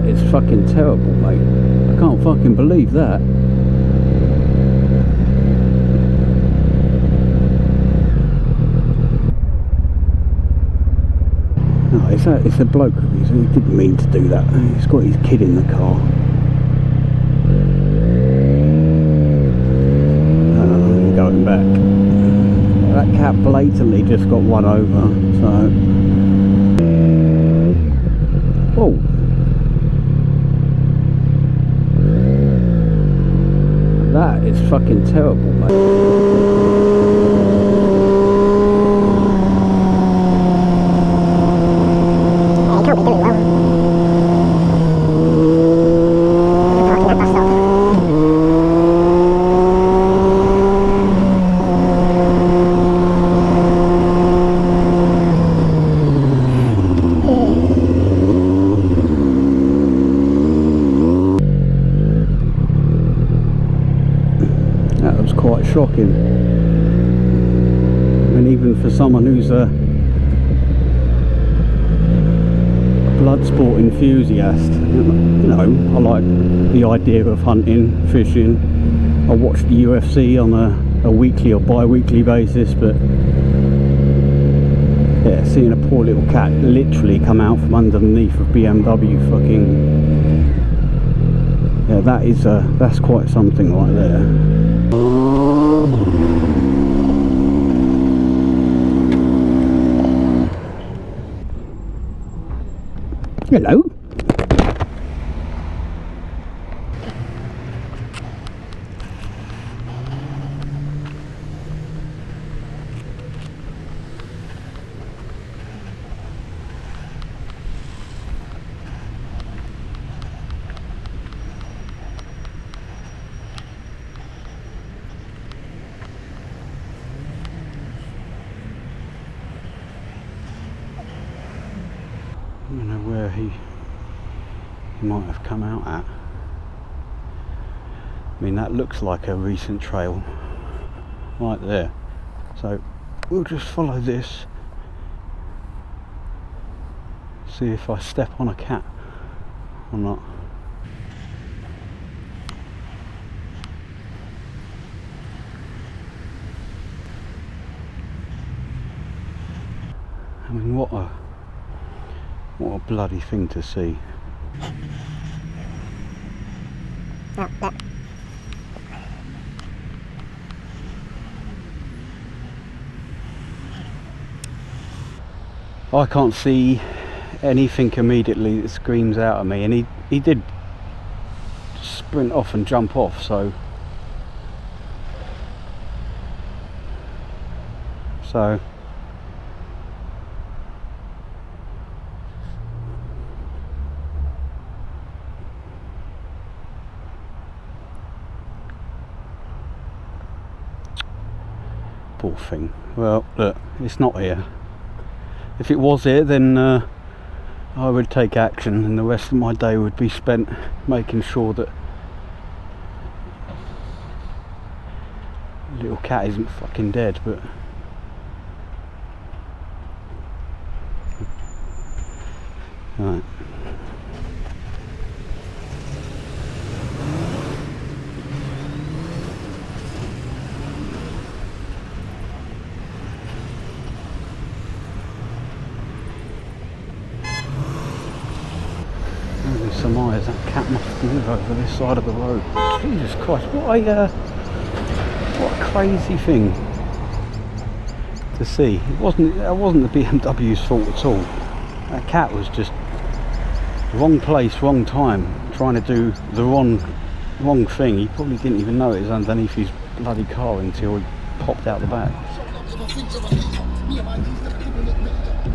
is fucking terrible, mate. I can't fucking believe that. No, it's a bloke. He didn't mean to do that. He's got his kid in the car. I'm going back. That cat blatantly just got run over, so... Oh! That is fucking terrible, mate. Shocking. And even for someone who's a blood sport enthusiast, you know, I like the idea of hunting, fishing. I watch the UFC on a weekly or bi-weekly basis, but yeah, seeing a poor little cat literally come out from underneath of BMW fucking, yeah, that's quite something right there. Hello. I don't know where he might have come out at. I mean, that looks like a recent trail right there, so we'll just follow this, see if I step on a cat or not. I mean, what a bloody thing to see. I can't see anything immediately that screams out at me, and he did sprint off and jump off, so poor thing. Well, look, it's not here. If it was here, then I would take action, and the rest of my day would be spent making sure that the little cat isn't fucking dead. But right. Surmise that cat must live over this side of the road. Jesus Christ, what a crazy thing to see. That wasn't the BMW's fault at all. That cat was just wrong place, wrong time, trying to do the wrong thing. He probably didn't even know it was underneath his bloody car until he popped out the back.